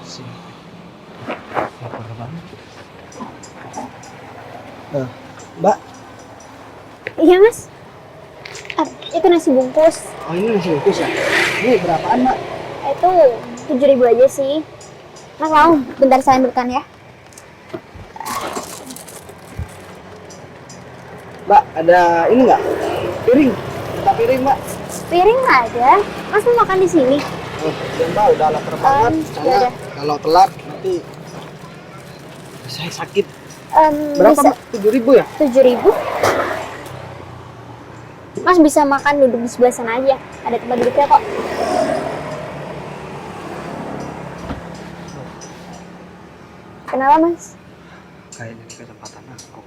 Sih, lapar banget. Mbak, Iya mas. Itu nasi bungkus. oh ini nasi bungkus ya? Ini berapaan mbak? Itu 7.000 aja sih. Mas mau? Bentar saya ambilkan ya. Mbak, ada ini nggak? Piring? Minta piring mbak? Piring nggak ada. Mas mau makan di sini? Oh, ya mbak, udah lapar banget. Soalnya yaudah. kalau telat nanti saya sakit. Berapa Bisa mbak? 7.000 ya? 7.000. Mas bisa makan duduk di sebelah sana aja. Ada tempat duduknya kok. Kenapa mas? Kayaknya ini kesempatan aku.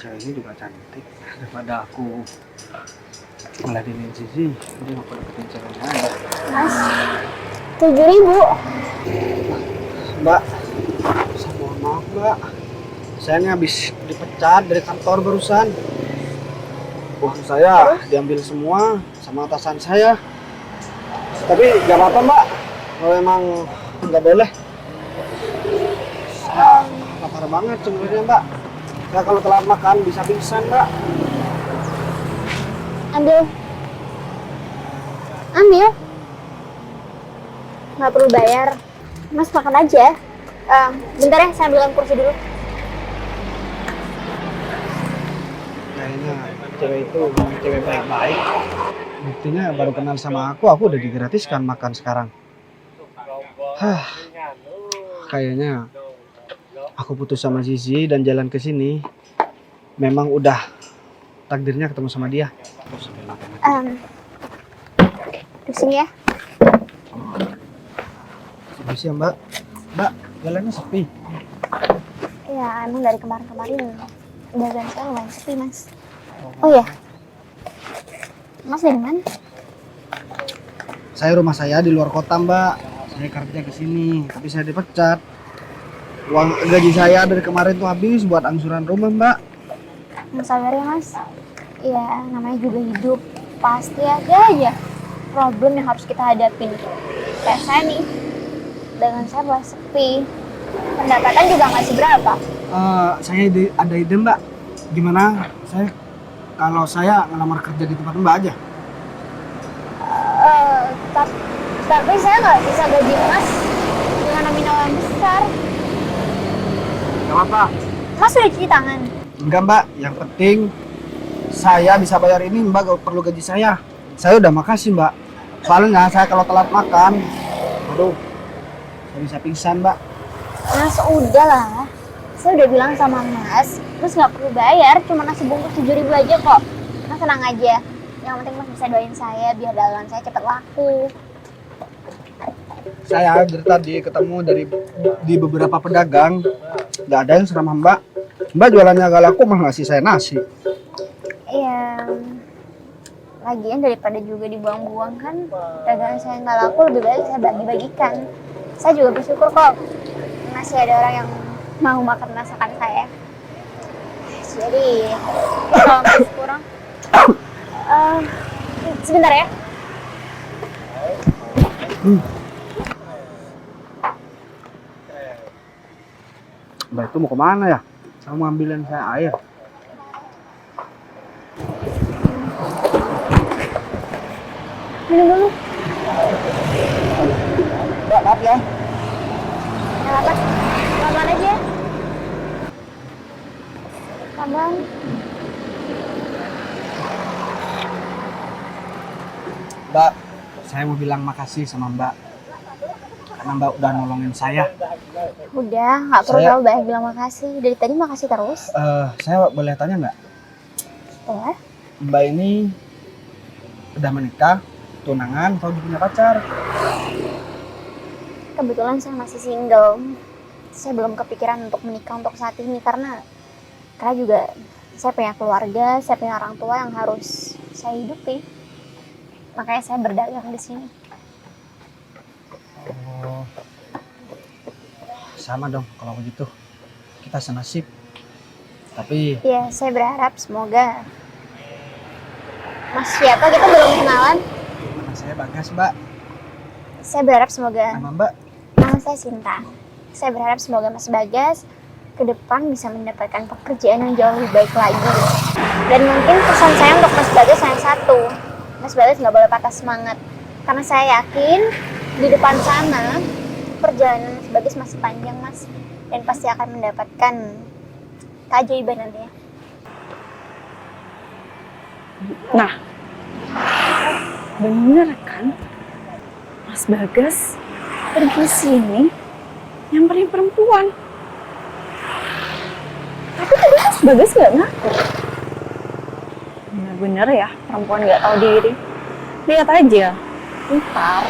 Cewek ini juga cantik. Daripada aku ngeladenin Zizi, jadi aku deketin ceweknya aja. Mas, 7.000. Mbak, saya mohon maaf mbak. Saya ini habis dipecat dari kantor barusan. Uang saya diambil semua sama atasan saya. Tapi gak apa-apa mbak, kalau emang nggak boleh. Saya lapar banget sebenarnya mbak. Saya kalau telat makan bisa pingsan mbak. Ambil. Ambil. Nggak perlu bayar. Mas makan aja. Bentar ya, saya ambilkan kursi dulu. Kayaknya cewek itu memang cewek baik-baik. Buktinya baru kenal sama aku udah digratiskan makan sekarang. Hah, kayaknya aku putus sama Zizi dan jalan ke sini. Memang udah takdirnya ketemu sama dia. Di sini ya. Habis ya mbak. Mbak, jalannya sepi. Ya, emang dari kemarin-kemarin dagang saya lumayan sepi, Mas. Oh ya. Mas dari mana? Rumah saya di luar kota mbak. Saya kerja ke sini, tapi saya dipecat. Uang gaji saya dari kemarin tuh habis buat angsuran rumah mbak. Yang sabar ya, Mas. Ya, namanya juga hidup. Pasti ada aja problem yang harus kita hadapin. Kayak saya nih, dengan saya mulai sepi. Pendapatan juga nggak seberapa. Saya ada ide mbak. Gimana kalau saya ngelamar kerja di tempat mbak aja? Tapi saya nggak bisa gaji Mas dengan nominal yang besar. Gak apa-apa. Mas sudah cuci tangan. Enggak mbak, yang penting saya bisa bayar ini mbak, gak perlu gaji saya. Saya udah makasih mbak. Soalnya saya kalau telat makan, aduh, saya bisa pingsan mbak. Mas udah lah. Saya udah bilang sama Mas nggak perlu bayar, cuma nasi bungkus 7.000 aja kok. Mas tenang aja. Yang penting Mas bisa doain saya biar dagangan saya cepet laku. Saya dari tadi ketemu di beberapa pedagang, nggak ada yang seramah mbak. Mbak jualannya agak laku malah ngasih saya nasi. Iya. Lagian daripada juga dibuang-buang kan, dagangan saya nggak laku, lebih baik saya bagi-bagikan. Saya juga bersyukur kok masih ada orang yang mau makan masakan saya. Jadi kalau masih kurang, sebentar ya. Mbak itu mau kemana ya? Saya mau ambilin saya air. Minum dulu. Mbak, maaf ya. Nggak apa-apa. Pelan-pelan aja. Pelan-pelan. Mbak, saya mau bilang makasih sama mbak. Karena mbak udah nolongin saya. Udah, nggak perlu terlalu banyak bilang makasih. Dari tadi makasih terus. Saya boleh tanya nggak? Boleh. Mbak ini udah menikah, tunangan, atau udah punya pacar? Kebetulan saya masih single. Saya belum kepikiran untuk menikah untuk saat ini karena juga saya punya keluarga, saya punya orang tua yang harus saya hidupi. Makanya saya berdagang di sini. Oh, sama dong kalau begitu. Kita senasib. Tapi Ya, saya berharap semoga. Mas siapa? Kita belum kenalan. nama saya Bagas, Mbak. Saya berharap semoga Nama Mbak? nama saya Sinta. Saya berharap semoga Mas Bagas ke depan bisa mendapatkan pekerjaan yang jauh lebih baik lagi. Dan mungkin pesan saya untuk Mas Bagas hanya satu. Mas Bagas nggak boleh patah semangat. Karena saya yakin di depan sana perjalanan Mas Bagas masih panjang, Mas. Dan pasti akan mendapatkan keajaiban nantinya. Nah, bener kan? Mas Bagas pergi sini nyamperin perempuan. Tapi tadi Mas Bagas gak ngaku. Bener-bener ya, perempuan gak tahu diri. Lihat aja, ntar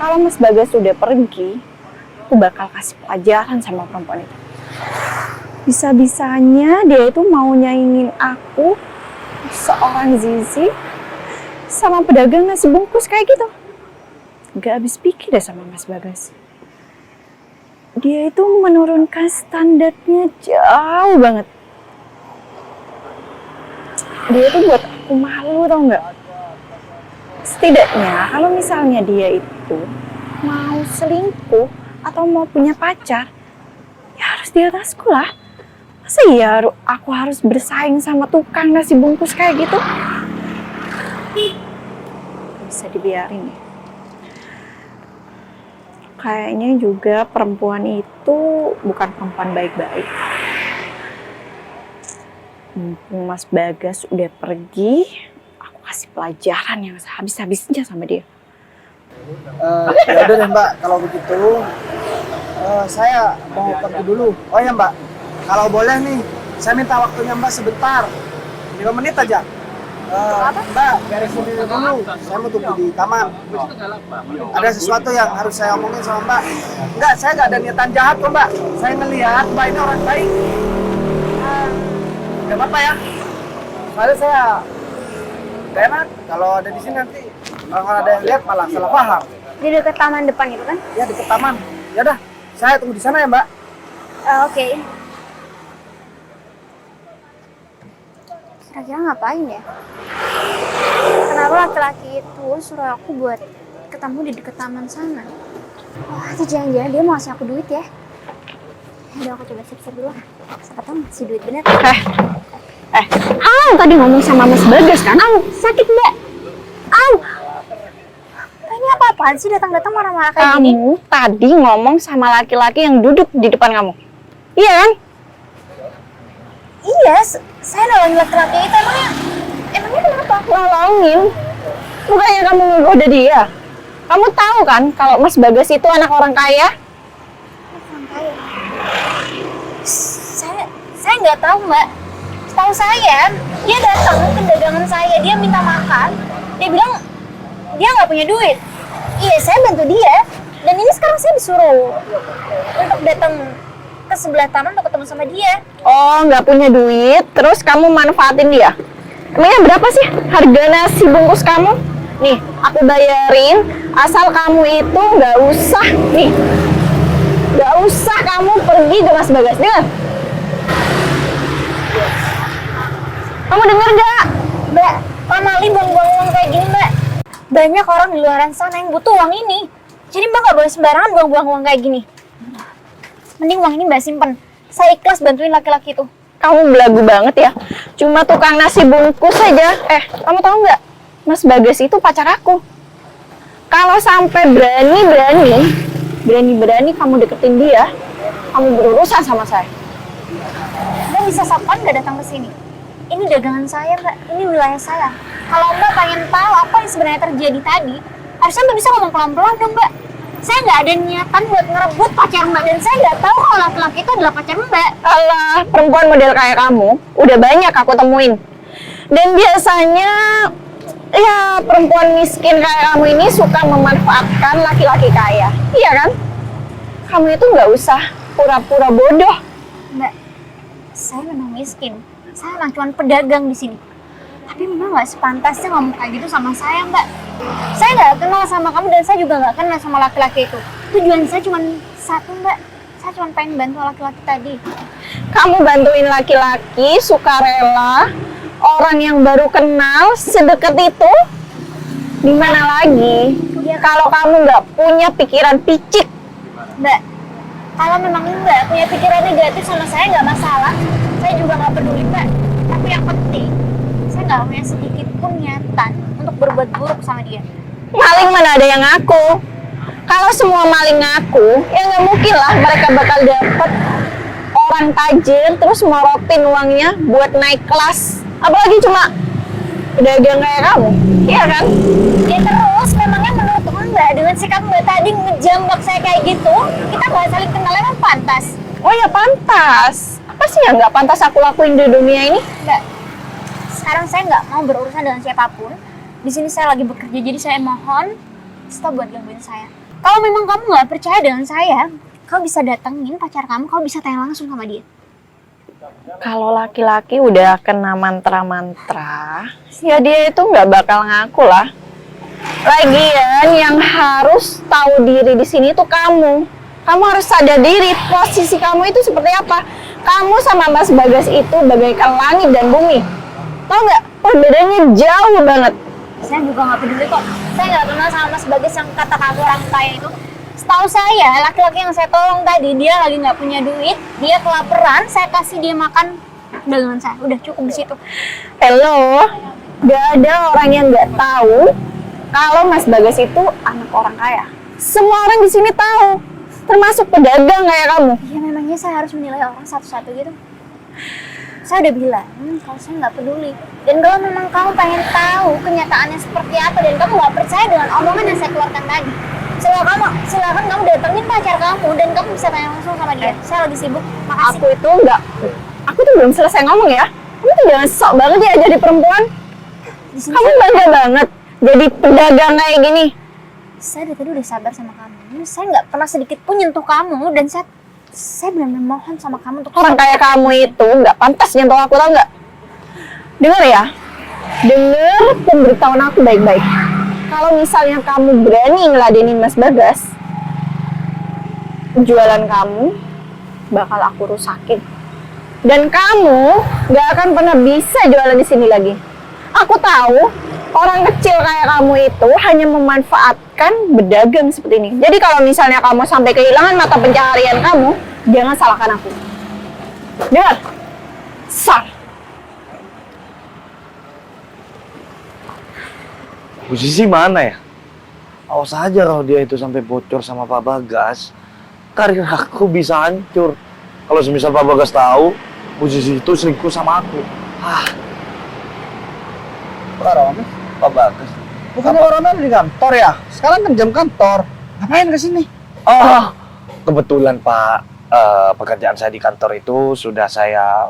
kalau Mas Bagas sudah pergi, aku bakal kasih pelajaran sama perempuan itu. Bisa-bisanya dia itu mau nyaingin aku, seorang Zizi, sama pedagang nasi bungkus kayak gitu. Gak habis pikir deh sama Mas Bagas. Dia itu menurunkan standarnya jauh banget. Dia itu buat aku malu, tau gak? Setidaknya kalau misalnya dia itu mau selingkuh atau mau punya pacar, ya harus di atasku lah. Masa iya aku harus bersaing sama tukang nasi bungkus kayak gitu? Bisa dibiarin ya. Kayaknya juga perempuan itu bukan perempuan baik-baik. Mumpung Mas Bagas udah pergi, aku kasih pelajaran yang habis-habisnya sama dia. Ya udah deh Mbak, kalau begitu saya mau pergi dulu. Oh ya Mbak, kalau boleh nih, saya minta waktunya Mbak sebentar, 5 menit aja. Mbak, beresin diri dulu, saya mau tunggu di taman. Ada sesuatu yang harus saya omongin sama Mbak. Enggak, saya nggak ada niatan jahat kok Mbak. Saya ngelihat Mbak ini orang baik. Gak apa-apa ya. Soalnya saya gak enak kalau ada di sini nanti orang ada yang lihat malah salah paham. Di dekat taman depan itu kan? Ya dekat taman. Ya udah, saya tunggu di sana ya Mbak. Oke. Kira-kira ngapain ya? Kenapa laki-laki itu suruh aku buat ketemu di dekat taman sana? Wah, itu jangan-jangan dia mau ngasih aku duit ya? Udah aku coba siap-siap dulu. Siapa tahu ngasih duit bener. Tadi ngomong sama Mas Bagas kan? Sakit Mbak. Ini apa-apaan sih datang-datang marah-marah kayak gini? Kamu tadi ngomong sama laki-laki yang duduk di depan kamu. Iya kan? Iya, saya nolongin laki-laki itu. Emangnya kenapa? Nolongin? Bukannya kamu ngegoda dia? Kamu tahu kan kalau Mas Bagas itu anak orang kaya? Orang kaya. Saya nggak tahu Mbak. Tahu saya, dia datang ke dagangan saya, dia minta makan. Dia bilang dia nggak punya duit. Iya, saya bantu dia. Dan ini sekarang saya disuruh untuk datang ke sebelah taman untuk ketemu sama dia. Oh, nggak punya duit, terus kamu manfaatin dia? Emangnya berapa sih harga nasi bungkus kamu? Nih, aku bayarin, asal kamu itu nggak usah, nih, nggak usah kamu pergi ke Mas Bagas, dengar? Kamu denger nggak? Mbak, Pak Mali buang-buang uang kayak gini Mbak. Banyak orang di luar sana yang butuh uang ini. Jadi Mbak nggak boleh sembarangan buang-buang uang kayak gini. Mending uang ini Mbak simpen. Saya ikhlas bantuin laki-laki itu. Kamu belagu banget ya. Cuma tukang nasi bungkus saja. Kamu tahu nggak? Mas Bagas itu pacar aku. Kalau sampai berani kamu deketin dia, kamu berurusan sama saya. Mbak bisa sopan nggak datang ke sini? Ini dagangan saya Mbak. Ini wilayah saya. Kalau Mbak pengen tahu apa yang sebenarnya terjadi tadi, harusnya Mbak bisa ngomong pelan-pelan dong Mbak. Saya nggak ada niatan buat ngerebut pacar Mbak, dan saya nggak tahu kalau laki-laki itu adalah pacar Mbak. Alah, perempuan model kayak kamu udah banyak aku temuin. Dan biasanya ya perempuan miskin kayak kamu ini suka memanfaatkan laki-laki kaya. Iya kan? Kamu itu nggak usah pura-pura bodoh. Mbak, saya memang miskin. Saya emang cuma pedagang di sini. Tapi memang nggak sepantasnya ngomong kayak gitu sama saya Mbak. Saya nggak kenal sama kamu dan saya juga nggak kenal sama laki-laki itu. Tujuan saya cuma satu Mbak. Saya cuma pengen bantu laki-laki tadi. Kamu bantuin laki-laki sukarela, orang yang baru kenal sedekat itu? Di mana lagi? Kalau kamu nggak punya pikiran picik, Mbak, kalau memang Mbak punya pikiran negatif sama saya nggak masalah. Saya juga nggak peduli Mbak. Tapi yang penting, saya nggak punya sedikit pun niatan untuk berbuat buruk sama dia. Maling mana ada yang ngaku? Kalau semua maling ngaku, ya nggak mungkin lah mereka bakal dapet orang tajir terus morotin uangnya buat naik kelas. Apalagi cuma pedagang kayak kamu, iya kan? Ya terus, memangnya menurut Mbak dengan sikap Mbak tadi ngejambak saya kayak gitu, kita nggak saling kenal emang pantas? Oh ya pantas. Apa sih yang nggak pantas aku lakuin di dunia ini? Mbak, sekarang saya nggak mau berurusan dengan siapapun. Di sini saya lagi bekerja, jadi saya mohon stop buat gangguin saya. Kalau memang kamu nggak percaya dengan saya, kau bisa datengin pacar kamu, kau bisa tanya langsung sama dia. Kalau laki-laki udah kena mantra-mantra, ya dia itu nggak bakal ngaku lah. Lagian yang harus tahu diri di sini tuh kamu. Kamu harus sadar diri posisi kamu itu seperti apa. Kamu sama Mas Bagas itu bagaikan langit dan bumi. Tahu nggak? Perbedaannya jauh banget. Saya juga nggak peduli kok. Saya nggak kenal sama Mas Bagas yang kata kamu orang kaya itu. Setahu saya, laki-laki yang saya tolong tadi, dia lagi nggak punya duit, dia kelaparan, saya kasih dia makan dagangan saya. Udah cukup di situ. Hello, nggak ada orang yang nggak tahu kalau Mas Bagas itu anak orang kaya. Semua orang di sini tahu, termasuk pedagang kayak kamu. Ya memangnya saya harus menilai orang satu-satu gitu. Saya udah bilang, kalau saya nggak peduli. Dan kalau memang kamu pengen tahu kenyataannya seperti apa dan kamu nggak percaya dengan omongan yang saya keluarkan tadi, silakan kamu datengin pacar kamu dan kamu bisa tanya langsung sama dia. Saya lagi sibuk. Makasih. Aku tuh belum selesai ngomong ya. Kamu tuh jangan sok banget ya jadi perempuan. Kamu bangga banget jadi pedagang kayak gini. Saya dari tadi udah sabar sama kamu. Saya nggak pernah sedikit pun nyentuh kamu dan saya benar-benar mohon sama kamu untuk Orang kayak kamu itu nggak pantas nyentuh aku, tau nggak? Dengar ya, dengar pemberitahuan aku baik-baik. Kalau misalnya kamu berani ngeladenin Mas Bagas, jualan kamu bakal aku rusakin. Dan kamu nggak akan pernah bisa jualan di sini lagi. Aku tahu orang kecil kayak kamu itu hanya memanfaatkan pedagang seperti ini. Jadi kalau misalnya kamu sampai kehilangan mata pencaharian kamu, jangan salahkan aku. Dengar? Sal. Bu Sisi mana ya? Awas aja kalau dia itu sampai bocor sama Pak Bagas, karir aku bisa hancur. Kalau semisal Pak Bagas tahu, Bu Sisi itu selingkuh sama aku. Pak Romi, Pak Bagas. bukannya Pak Romi ada di kantor ya? Sekarang kan jam kantor. Ngapain kesini? Oh, kebetulan Pak, pekerjaan saya di kantor itu sudah saya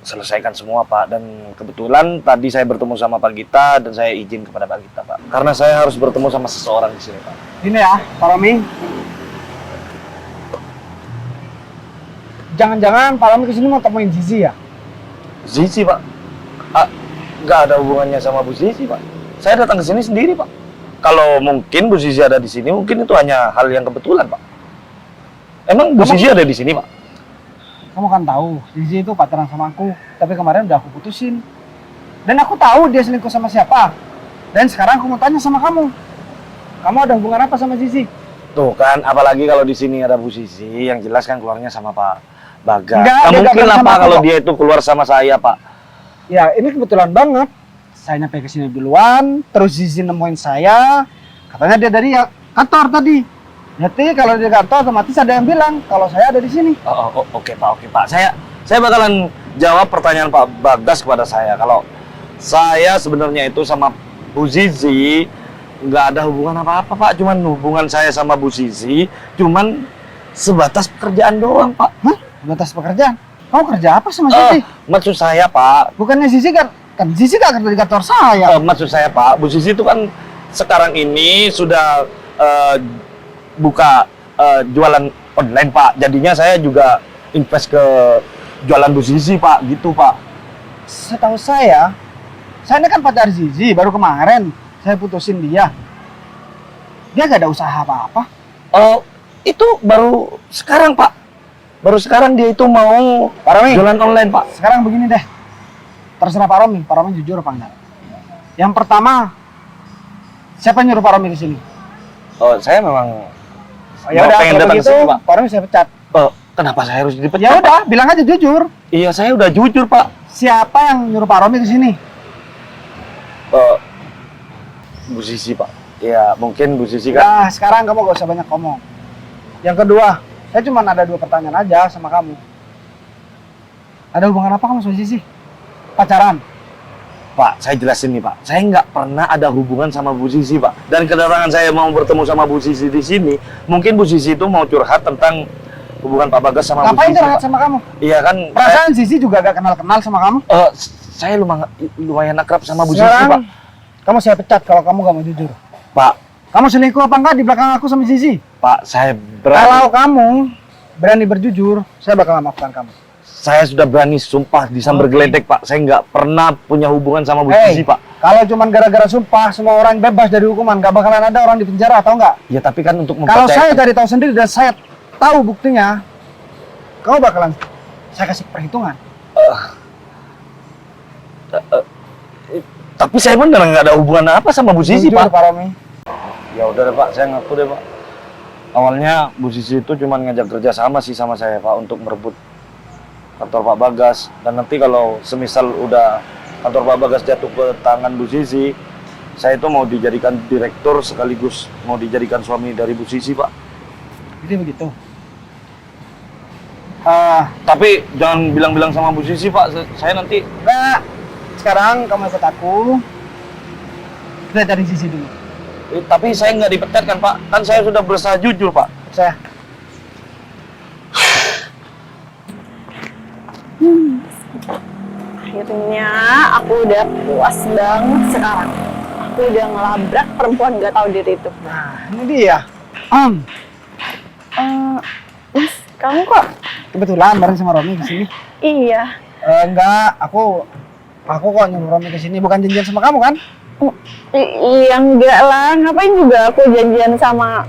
selesaikan semua Pak, dan kebetulan tadi saya bertemu sama Pak Gita dan saya izin kepada Pak Gita Pak, karena saya harus bertemu sama seseorang di sini Pak. Ini ya, Pak Romi. Jangan-jangan Pak Romi kesini mau temuin Zizi ya? Zizi Pak? Nggak ada hubungannya sama Bu Zizi Pak. Saya datang ke sini sendiri Pak. Kalau mungkin Bu Zizi ada di sini, mungkin itu hanya hal yang kebetulan Pak. Emang Bu Zizi ada di sini Pak? Kamu kan tahu, Zizi itu pacaran sama aku, tapi kemarin udah aku putusin. Dan aku tahu dia selingkuh sama siapa. Dan sekarang aku mau tanya sama kamu. Kamu ada hubungan apa sama Zizi? Tuh kan, apalagi kalau di sini ada Bu Zizi, yang jelas kan keluarnya sama Pak Bagas. Enggak, Nggak dia mungkin nggak lah sama Pak aku kalau kok. dia itu keluar sama saya Pak. Ya, ini kebetulan banget. Saya nyampe ke sini duluan, terus Zizi nemuin saya. Katanya dia dari kantor tadi. Jadi kalau di kantor otomatis ada yang bilang kalau saya ada di sini. Oke Pak. Saya bakalan jawab pertanyaan Pak Bagas kepada saya. Kalau saya sebenarnya itu sama Bu Zizi nggak ada hubungan apa-apa Pak. Cuman hubungan saya sama Bu Zizi cuman sebatas pekerjaan doang Pak. Hah? Batas pekerjaan? Kamu kerja apa sama Zizi? Maksud saya Pak, Bukannya Zizi kan Zizi gak kerja di kantor saya. maksud saya Pak, Bu Zizi itu kan sekarang ini sudah buka jualan online Pak. Jadinya saya juga invest ke jualan Bu Zizi Pak, gitu Pak. Setahu saya ini kan pacar Zizi, baru kemarin saya putusin dia. Dia gak ada usaha apa-apa. Itu baru sekarang Pak. Baru sekarang dia itu mau Pak Romi, jualan online Pak. sekarang begini deh. Terserah Pak Romi jujur apa enggak. Yang pertama, siapa yang nyuruh Pak Romi ke sini? Oh, saya memang Ya udah, pengen kalau datang ke begitu, sini, Pak. Pak Romi saya pecat. Kenapa saya harus dipecat? Ya udah, bilang aja jujur. Iya, saya udah jujur, Pak. Siapa yang nyuruh Pak Romi ke sini? Bu Sisi, Pak. Ya, mungkin Bu Sisi kan. Nah, sekarang kamu gak usah banyak ngomong. Yang kedua, saya cuma ada 2 pertanyaan aja sama kamu. Ada hubungan apa kamu sama Sisi? Pacaran? Pak, saya jelasin nih, Pak. Saya nggak pernah ada hubungan sama Bu Sisi, Pak. Dan kedatangan saya mau bertemu sama Bu Sisi di sini, mungkin Bu Sisi itu mau curhat tentang hubungan Pak Bagas sama Bu Ngapain Sisi, curhat Pak. sama kamu? Iya kan? Perasaan Sisi juga gak kenal-kenal sama kamu? Saya lumayan akrab sama Bu Sisi, Sekarang, Pak. kamu saya pecat kalau kamu gak mau jujur. Pak, Kamu selingkuh apa enggak di belakang aku sama Sisi? Pak, saya Kalau kamu berani berjujur, saya bakal maafkan kamu. Saya sudah berani sumpah disambar geledek, Pak. Saya nggak pernah punya hubungan sama Bu Sisi, Pak. Kalau cuman gara-gara sumpah semua orang bebas dari hukuman, gak bakalan ada orang di penjara, atau enggak? Ya tapi kan untuk Kalau saya mempercayai. cari tahu sendiri dan saya tahu buktinya, kamu bakalan saya kasih perhitungan. Tapi saya benar nggak ada hubungan apa sama Bu Sisi, Jujur, Pak. Pak Romi. Ya udah deh, Pak, saya ngaku deh, Pak. Awalnya Bu Sisi itu cuma ngajak kerja sama sih sama saya, Pak, untuk merebut kantor Pak Bagas. Dan nanti kalau semisal udah kantor Pak Bagas jatuh ke tangan Bu Sisi, saya itu mau dijadikan direktur sekaligus mau dijadikan suami dari Bu Sisi, Pak. Jadi begitu. Tapi jangan bilang-bilang sama Bu Sisi, Pak. Saya nanti. Enggak. Sekarang kamu ikut aku. Kita cari Sisi dulu. Tapi saya nggak dipecat kan, Pak? Kan saya sudah berusaha jujur, Pak. Saya. Akhirnya aku udah puas banget sekarang. Aku udah ngelabrak perempuan gak tahu diri itu. Nah, ini dia. Mas, kamu kok? Kebetulan bareng sama Romi ke sini. Iya. Enggak, aku kok nyuruh Romi ke sini, bukan janjian sama kamu kan? Iya enggak lah, ngapain juga aku janjian sama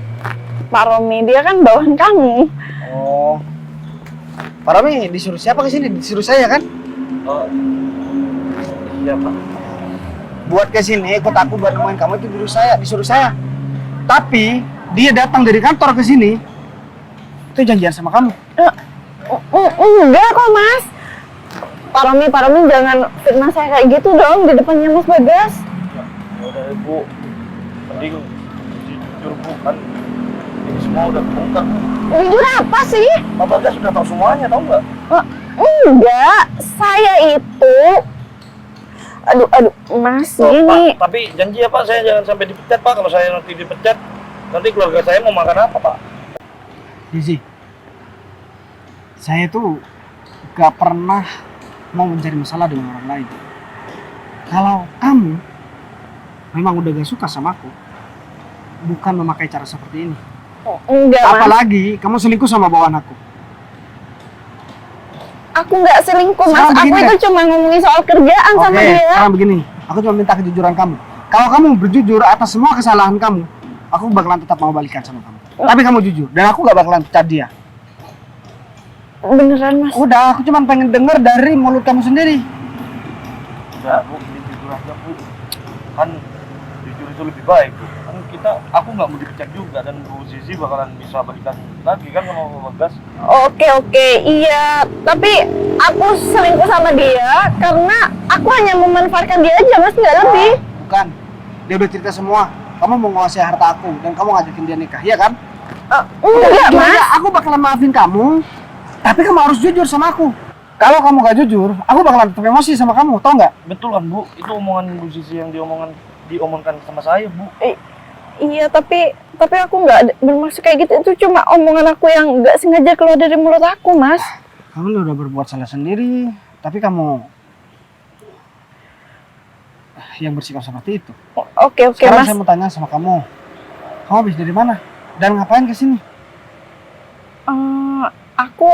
Pak Romi, dia kan bawahan kamu. Oh. Pak Romi disuruh siapa ke sini? Disuruh saya kan? Oh, iya, Pak. Buat ke sini ikut aku buat nemuin kamu itu disuruh saya. Tapi dia datang dari kantor ke sini. Itu janjian sama kamu. Enggak kok Mas. Pak Romi jangan fitnah saya kayak gitu dong di depannya Mas Bagas. Ya udah, Ibu. Mending jujur, Bu, kan ini semua udah terungkap. Jujur apa sih? Pak Bagas sudah tahu semuanya, tahu nggak? Enggak, saya itu aduh Mas gini. Pak, tapi janji ya, Pak, saya jangan sampai dipecat, Pak. Kalau saya nanti dipecat, nanti keluarga saya mau makan apa, Pak? Zizi, saya tuh gak pernah mau mencari masalah dengan orang lain. Kalau kamu memang udah gak suka sama aku, bukan memakai cara seperti ini. Enggak Mas, Apalagi kamu selingkuh sama bawahan aku. aku nggak selingkuh Mas, Sekarang aku begini itu cuma ngomongin soal kerjaan sama Oke, dia. sekarang begini, aku cuma minta kejujuran kamu. Kalau kamu berjujur atas semua kesalahan kamu, aku bakalan tetap mau balikan sama kamu. Tapi kamu jujur, dan aku gak bakalan pecat dia. Beneran Mas? Udah, aku cuma pengen denger dari mulut kamu sendiri. Enggak, Bu, ini jujur aja, Bu. Kan jujur itu lebih baik, Bu. Kan aku nggak mau dipecat juga, dan Bu Sisi bakalan bisa balikan lagi kan sama Pak Bagas. Oke, iya. Tapi aku selingkuh sama dia karena aku hanya memanfaatkan dia aja Mas, nggak lebih. Bukan, dia udah cerita semua. Kamu mau nguasai harta aku, dan kamu ngajakin dia nikah, iya kan? Enggak Jujur Mas. aja, aku bakalan maafin kamu. Tapi kamu harus jujur sama aku. Kalau kamu gak jujur, aku bakalan tetap emosi sama kamu, tau nggak? Betul kan, Bu? Itu omongan Bu Sisi yang diomongkan sama saya, Bu. Iya, tapi aku nggak bermaksud kayak gitu. Itu cuma omongan aku yang nggak sengaja keluar dari mulut aku, Mas. Kamu udah berbuat salah sendiri, tapi kamu yang bersikap seperti itu. Oke, Sekarang Mas. saya mau tanya sama kamu. Kamu habis dari mana? Dan ngapain kesini? Aku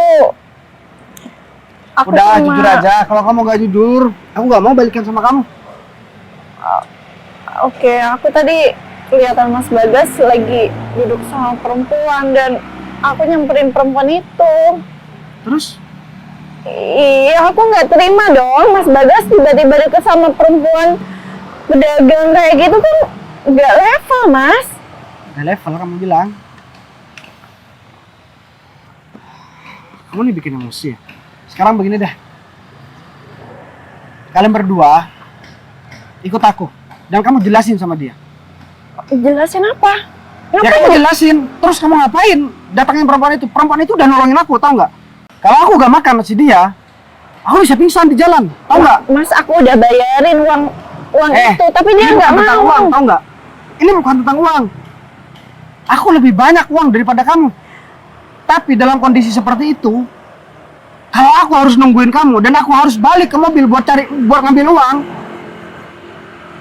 Udah, cuma- jujur aja. Kalau kamu gak jujur, aku gak mau balikan sama kamu. Oke, aku tadi kelihatan Mas Bagas lagi duduk sama perempuan dan aku nyamperin perempuan itu. Terus? Iya, aku nggak terima dong Mas Bagas tiba-tiba deket sama perempuan pedagang kayak gitu kan nggak level, Mas. Gak level kamu bilang. Kamu nih bikin emosi ya. Sekarang begini deh. Kalian berdua ikut aku dan kamu jelasin sama dia. Jelasin apa? Ya Ngapain? kamu jelasin. Terus kamu ngapain? Datangin perempuan itu. Perempuan itu udah nolongin aku, tau nggak? Kalau aku gak makan nasi dia, aku bisa pingsan di jalan, tau nggak? Mas, aku udah bayarin uang itu, tapi dia ini nggak bukan tentang mau. uang, tau nggak? Ini bukan tentang uang. Aku lebih banyak uang daripada kamu. Tapi dalam kondisi seperti itu, kalau aku harus nungguin kamu dan aku harus balik ke mobil buat ngambil uang,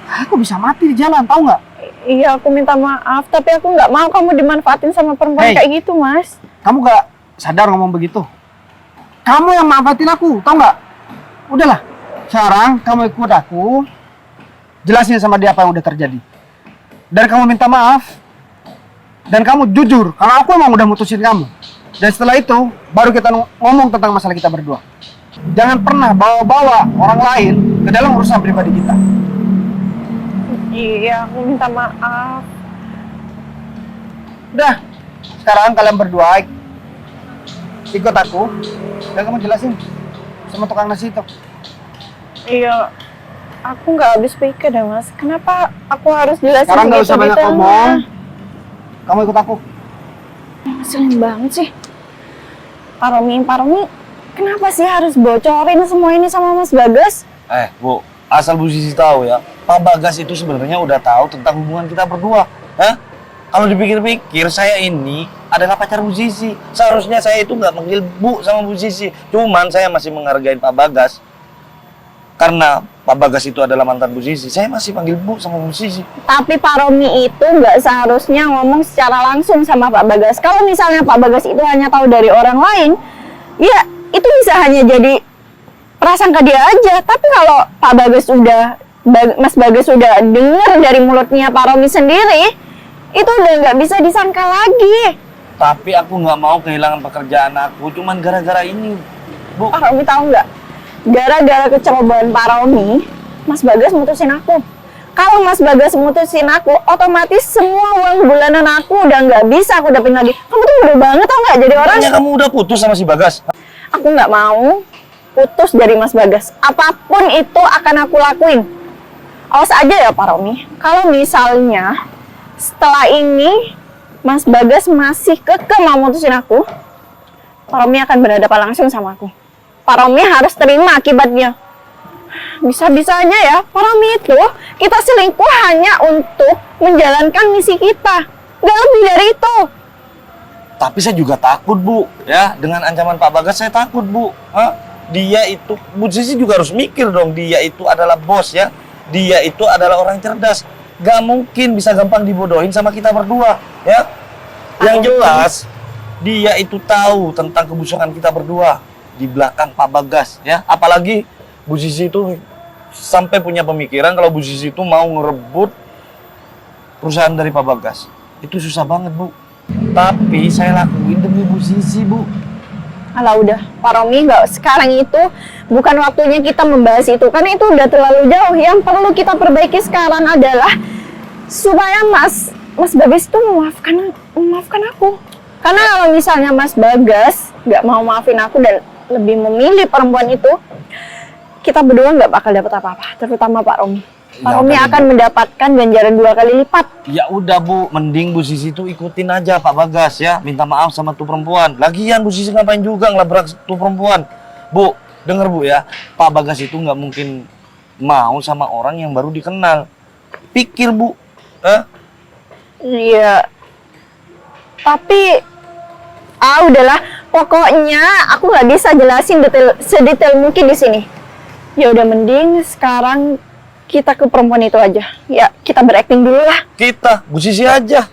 aku bisa mati di jalan, tau nggak? Iya, aku minta maaf, tapi aku nggak mau kamu dimanfaatin sama perempuan Hey. kayak gitu, Mas. Kamu gak sadar ngomong begitu? Kamu yang manfaatin aku, tau nggak? Udahlah, sekarang kamu ikut aku, jelasin sama dia apa yang udah terjadi. Dan kamu minta maaf, dan kamu jujur kalau aku emang udah mutusin kamu. Dan setelah itu, baru kita ngomong tentang masalah kita berdua. Jangan pernah bawa-bawa orang lain ke dalam urusan pribadi kita. Iya, aku minta maaf. Udah, sekarang kalian berdua ikut aku, dan kamu jelasin sama tukang nasi itu. Iya, aku nggak habis pikir deh, Mas. Kenapa aku harus jelasin Sekarang nggak usah segitu banyak detailnya? ngomong, kamu ikut aku. Ngeselin banget sih. Pak Romi, kenapa sih harus bocorin semua ini sama Mas Bagas? Bu, asal Bu Sisi tahu ya, Pak Bagas itu sebenarnya udah tahu tentang hubungan kita berdua. Hah? Kalau dipikir-pikir, saya ini adalah pacar Bu Sisi. Seharusnya saya itu nggak manggil Bu sama Bu Sisi. Cuman saya masih menghargai Pak Bagas. Karena Pak Bagas itu adalah mantan Bu Sisi, saya masih panggil Bu sama Bu Sisi. Tapi Pak Romi itu nggak seharusnya ngomong secara langsung sama Pak Bagas. Kalau misalnya Pak Bagas itu hanya tahu dari orang lain, ya itu bisa hanya jadi prasangka dia aja. Tapi kalau Pak Bagas Mas Bagas udah dengar dari mulutnya Pak Romi sendiri, itu udah nggak bisa disangka lagi. Tapi aku nggak mau kehilangan pekerjaan aku, cuman gara-gara ini, Bu. Pak Romi tahu nggak? Gara-gara kecerobohan Pak Romi, Mas Bagas mutusin aku. Kalau Mas Bagas mutusin aku, otomatis semua uang bulanan aku udah nggak bisa aku dapetin lagi. Kamu tuh bodoh banget tau nggak jadi orang? Makanya kamu udah putus sama si Bagas. Aku nggak mau putus dari Mas Bagas. Apapun itu akan aku lakuin. Awas aja ya Pak Romi. Kalau misalnya setelah ini Mas Bagas masih kekeh mau mutusin aku, Pak Romi akan berhadapan langsung sama aku. Pak Romi harus terima akibatnya. Bisa-bisanya ya, Pak Romi itu kita selingkuh hanya untuk menjalankan misi kita. Gak lebih dari itu. Tapi saya juga takut, Bu. Ya, dengan ancaman Pak Bagas saya takut, Bu. Hah? Dia itu, Bu Sisi juga harus mikir dong, dia itu adalah bos ya. Dia itu adalah orang cerdas. Gak mungkin bisa gampang dibodohin sama kita berdua, ya. Yang jelas, dia itu tahu tentang kebusukan kita berdua di belakang Pak Bagas, ya. Apalagi Bu Sisi itu sampai punya pemikiran kalau Bu Sisi itu mau ngerebut perusahaan dari Pak Bagas. Itu susah banget, Bu. Tapi saya lakuin demi Bu Sisi, Bu. Alah udah, Pak Romi, sekarang itu bukan waktunya kita membahas itu, karena itu udah terlalu jauh. Yang perlu kita perbaiki sekarang adalah supaya Mas Bagas itu memaafkan aku. Karena kalau misalnya Mas Bagas nggak mau maafin aku dan lebih memilih perempuan itu, kita berdua nggak bakal dapat apa-apa, terutama Pak Romi. Pak Romi akan mendapatkan ganjaran 2 kali lipat. Ya udah, Bu, mending Bu Sisi tuh ikutin aja Pak Bagas ya, minta maaf sama tuh perempuan. Lagian Bu Sisi ngapain juga ngelabrak tuh perempuan. Bu, denger Bu ya, Pak Bagas itu nggak mungkin mau sama orang yang baru dikenal. Pikir, Bu. Iya. Tapi udahlah, pokoknya aku nggak bisa jelasin sedetail mungkin di sini. Ya udah, mending sekarang kita ke perempuan itu aja. Ya, kita berakting dulu lah. Kita, Bu Sisi aja.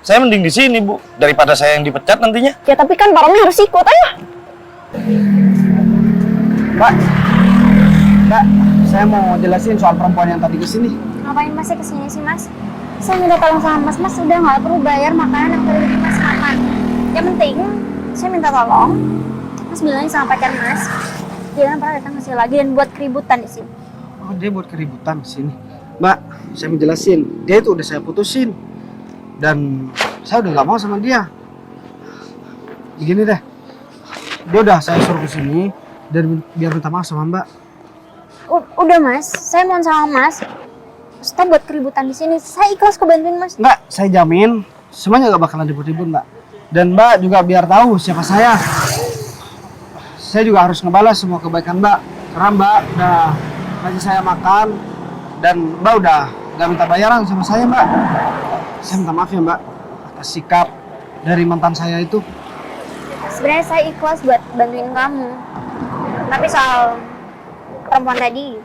Saya mending di sini, Bu, daripada saya yang dipecat nantinya. Ya tapi kan Pak Romi harus ikut, ayo. Mbak, saya mau jelasin soal perempuan yang tadi kesini. Ngapain masih kesini sih mas? Saya minta tolong sama mas udah nggak perlu bayar makanan yang tadi mas makan. Yang penting, saya minta tolong, mas bilangin sama pacar mas, jangan pernah datang ke sini lagi dan buat keributan di sini. Oh, dia buat keributan di sini. Mbak, saya menjelasin, dia itu udah saya putusin. Dan saya udah nggak mau sama dia. Begini deh, dia udah saya suruh ke sini dan biar minta maaf sama Mbak. Udah Mas, saya mohon sama Mas. Stop buat keributan di sini. Saya ikhlas kok bantuin Mas. Enggak, saya jamin semuanya gak bakalan ribut-ribut Mbak. Dan Mbak juga biar tahu siapa saya. Saya juga harus ngebalas semua kebaikan Mbak. Karena Mbak udah kasih saya makan dan Mbak udah gak minta bayaran sama saya Mbak. Saya minta maaf ya Mbak atas sikap dari mantan saya itu. Sebenarnya saya ikhlas buat bantuin kamu. Tapi soal perempuan tadi,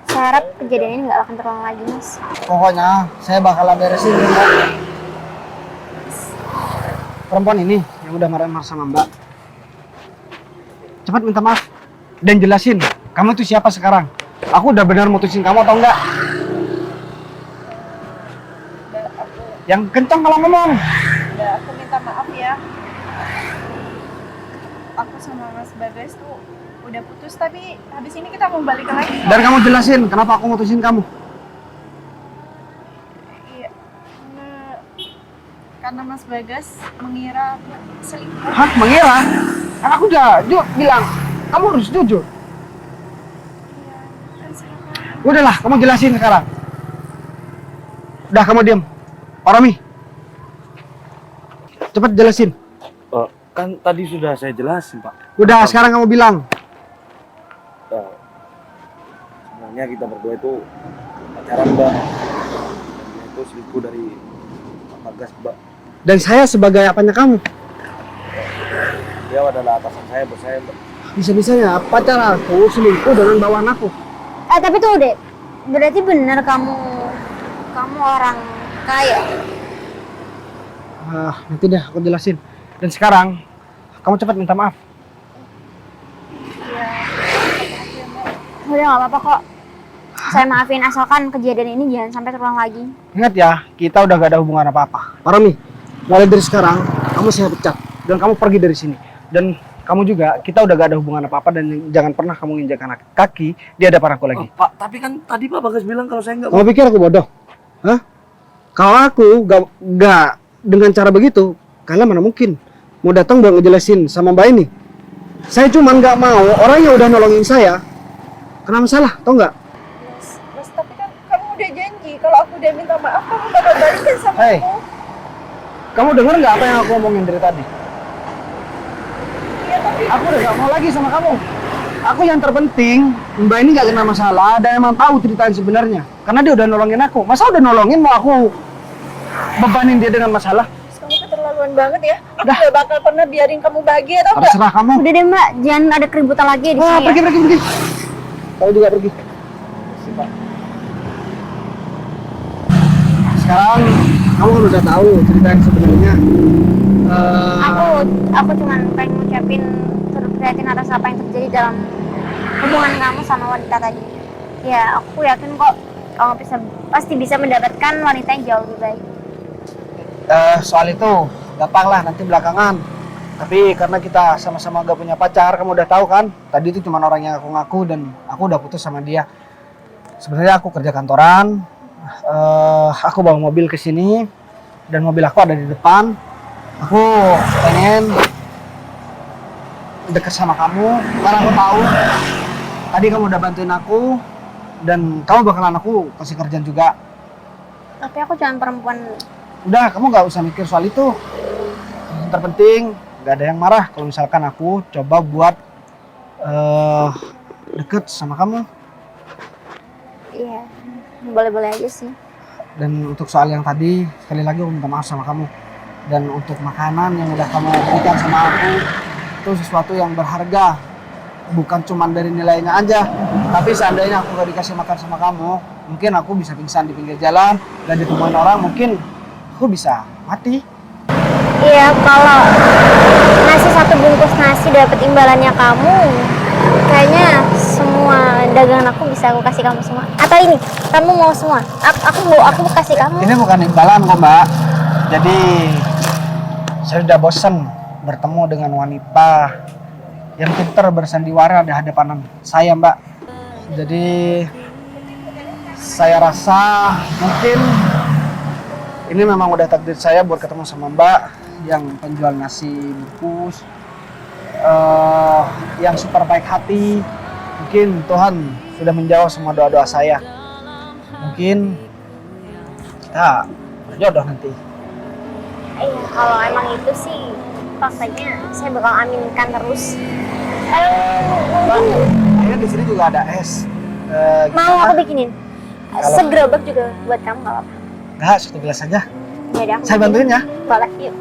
saya harap kejadian ini nggak akan terulang lagi, Mas. Pokoknya saya bakalan beresin Mbak. Perempuan ini yang udah marah-marah sama Mbak. Cepat minta maaf dan jelasin kamu itu siapa sekarang. Aku udah benar mutusin kamu atau enggak? Yang kencang kalau ngomong. Udah, aku minta maaf ya. Aku sama Mas Bagas tuh udah putus, tapi habis ini kita mau balik lagi. Dan kamu jelasin kenapa aku mutusin kamu. Iya. Karena Mas Bagas mengira aku selingkuh. Hah, mengira? Kan aku udah bilang kamu harus jujur. Kan sekarang Udahlah, kamu jelasin sekarang. Udah, kamu diam. Pak Romi, cepat jelasin. Kan tadi sudah saya jelasin, Pak. Udah, sekarang kamu bilang. Sebenarnya kita berdua itu pacaran, Mbak. Dan dia itu selingkuh dari Pak Bagas, Mbak. Dan saya sebagai apanya kamu? Dia adalah atasan saya, bos saya, Mbak. Bisa-bisanya pacar aku selingkuh dengan bawahan aku. Tapi tuh Dek, berarti benar kamu orang kaya. Nanti deh aku jelasin. Dan sekarang kamu cepat minta maaf. Udah nggak apa-apa kok. Saya maafin asalkan kejadian ini jangan sampai terulang lagi. Ingat ya, kita udah gak ada hubungan apa-apa. Pak Romi, mulai dari sekarang kamu saya pecat dan kamu pergi dari sini. Dan kamu juga, kita udah gak ada hubungan apa-apa dan jangan pernah kamu injakkan kaki di hadapan aku lagi. Pak, tapi kan tadi Pak Bagas bilang kalau saya nggak. Kamu pikir aku bodoh? Hah? Kalau aku gak dengan cara begitu, kalian mana mungkin mau datang buat ngejelasin sama Mbak ini. Saya cuma nggak mau orang yang udah nolongin saya kena masalah, tau nggak? Mas, tapi kan kamu udah janji kalau aku udah minta maaf kamu bakal balikan sama Hei. aku. Kamu dengar nggak apa yang aku ngomongin dari tadi? Iya, tapi Aku udah gak mau lagi sama kamu. Aku yang terpenting, Mbak ini gak kena masalah dan emang tahu cerita yang sebenarnya. Karena dia udah nolongin aku. Masa udah nolongin mau aku bebanin dia dengan masalah? kamu keterlaluan banget ya. Aku Dah. gak bakal pernah biarin kamu bahagia, tau gak? Terserah kamu. Udah deh Mbak, jangan ada keributan lagi di sini. Pergi, Ya. pergi. Kamu juga pergi. Sekarang kamu kan udah tahu cerita yang sebenarnya. Aku cuma pengen ngucapin turut prihatin atas apa yang terjadi dalam hubungan kamu sama wanita tadi. Ya, aku yakin kok kamu pasti bisa mendapatkan wanita yang jauh lebih baik. Soal itu gampang lah nanti belakangan. Tapi karena kita sama-sama gak punya pacar, kamu udah tahu kan? Tadi itu cuma orang yang aku ngaku dan aku udah putus sama dia. Sebenarnya aku kerja kantoran. Aku bawa mobil ke sini dan mobil aku ada di depan. Aku pengen deket sama kamu karena aku tahu tadi kamu udah bantuin aku dan kamu bakalan aku kasih kerjaan juga. Tapi aku cuma perempuan. Udah, kamu gak usah mikir soal itu. Yang terpenting gak ada yang marah kalau misalkan aku coba buat deket sama kamu. Iya, boleh-boleh aja sih. Dan untuk soal yang tadi, sekali lagi aku minta maaf sama kamu. Dan untuk makanan yang udah kamu berikan sama aku, itu sesuatu yang berharga. Bukan cuma dari nilainya aja, tapi seandainya aku gak dikasih makan sama kamu, mungkin aku bisa pingsan di pinggir jalan dan ditemuin orang, mungkin aku bisa mati. Iya, kalau ngasih satu bungkus nasi dapat imbalannya kamu, kayaknya semua dagangan aku bisa aku kasih kamu semua. Atau ini, kamu mau semua? Aku kasih kamu. Ini bukan imbalan kok Mbak. Jadi saya udah bosen bertemu dengan wanita yang pintar bersandiwara di hadapan saya Mbak. Jadi saya rasa mungkin ini memang udah takdir saya buat ketemu sama Mbak yang penjual nasi bungkus yang super baik hati. Mungkin Tuhan sudah menjawab semua doa-doa saya. Mungkin kita berjodoh nanti. Iya, kalau emang itu sih faktanya saya bakal aminkan terus. Bang, ini di sini juga ada es. Mau Gimana? aku bikinin? Segerobak juga buat kamu, nggak apa-apa. Enggak, satu gelas aja. Ya udah, aku Saya bikinin. bantuin ya. Boleh, yuk.